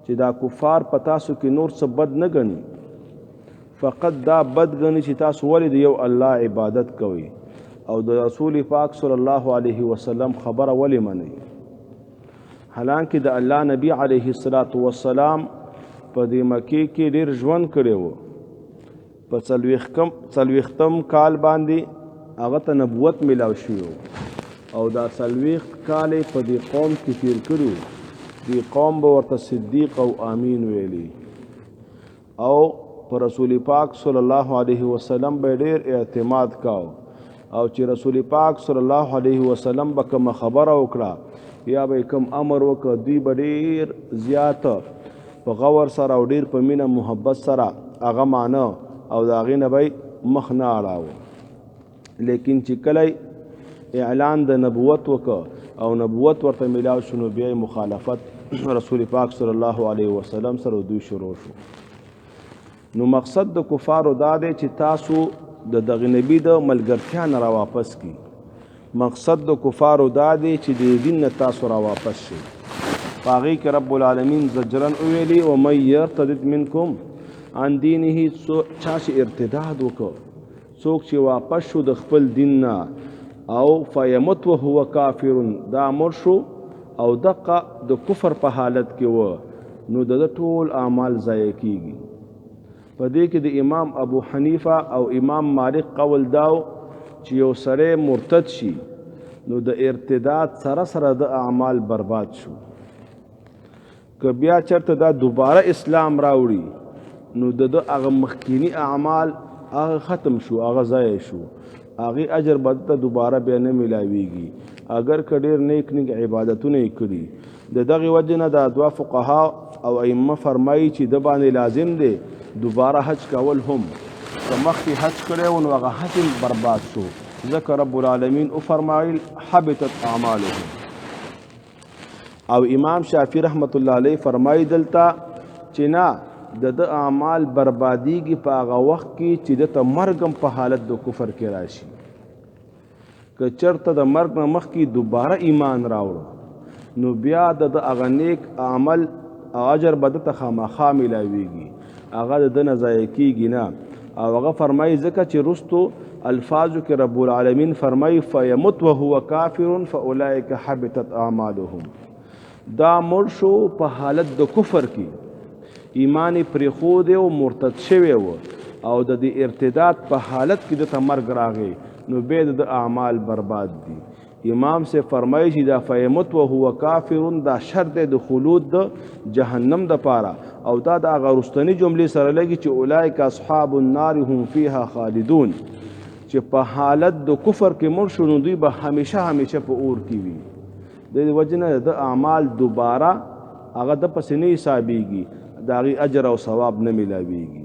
چې دا کفار په تاسو کې نور څه بد نه ګڼي، فقط دا بد ګڼي چې تاسو ولې د یو الله عبادت کوئ او د رسول پاک صلی الله علیه وسلم خبره ولې منئ. حالانکه د الله نبی علیه السلام په دې مکې کې ډېر ژوند کړی و. په څلوېښتم کال باندې هغه ته نبوت میلاو شوی او دا 40 کال په دې قوم کې تیر کړي. دې قوم به ورته صدیق او امین ویلي او پر رسول پاک صلی الله علیه وسلم به ډېر اعتماد کاو او چې رسول پاک صلی الله علیه وسلم به کوم خبره وکړه یا به کوم امر وکړه، دوی به ډېر زیات په غور سره او ډېر په مینه محبت سره هغه مانه او د هغې نه به مخ نه اړاوه. لیکن چې کله اعلان د نبوت وکړه او نبوت ورته میلاو شو، نو بیا مخالفت رسول پاک صلی الله علیه وسلم سره دوی شروع شو. نو مقصد د کفارو دا دی چې تاسو د دغه نبی د ملګرتیا نه راواپس کی. مقصد د کفارو دا دی چې د دین نه تاسو راواپس شئ. په هغې کې رب العالمین زجرن وویلي ومن یرتد منکم عن دینه، چا چې ارتداد وکړ، څوک چې واپس شو د خپل دین نه او فیمت وهو کافر، دا مړ شو او دقه د کفر په حالت کې و، نو د ټول اعمال ضایع کیږي. په دې کې د امام ابو حنیفه او امام مالک قول داو چې یو سړی مرتد شي نو د ارتداد سره سره د اعمال برباد شو. که بیا چرته دا دوباره اسلام راوړي نو د هغه مخکینی اعمال هغه ختم شو، هغه ضایع شو، هغه اجر به ته دوباره بیا نه ملاویږي اگر که ډېر نیک نیک عبادتونه یې کړي. د دغې وجې نه دا دوه فقها او ائمه فرمایي چې د باندې لازم دی دوباره حج کول هم، که مخکې حج کړی و نو هغه حج برباد شو، ځکه رب العالمین وفرمایل حبطت اعمالهم. او امام شافعي رحمت الله علیه فرمایي دلته چې نه د اعمال بربادیږي په هغه وخت کې چې د ته مرګ په حالت د کفر کې راشي. که چرته د مرګ نه مخکې دوباره ایمان راوړو نو بیا د هغه نیک عمل اجر به د ته خامخا ملاویږي، هغه د ده نه ضایع کیږي نه. او هغه فرمایي ځکه چې رستو الفاظو کې رب العالمین فرمایي فیمت وهو کافر فاولئک حبطت اعمالهم، دا مړ شو په حالت د کفر کې، ایمان یې پرېښودی او مرتد شوی و او د دې ارتداد په حالت کې د ته مرګ راغی، نو بیا د اعمال برباد دي. امام سے فرمایي چې دا فیمت وهو کافر دا شرط د خلود د جهنم د پاره، او دا د هغه رستنی جملې سره لګي چې اولئک اصحاب النار هم فیها خالدون، چې په حالت د کفر کې مړ شو نو دوی به همیشه همیشه په اور کې وي. د دې وجې نه د اعمال دوباره هغه د پسې نه حسابېږي، د هغې اجر او ثواب نه میلاویږي.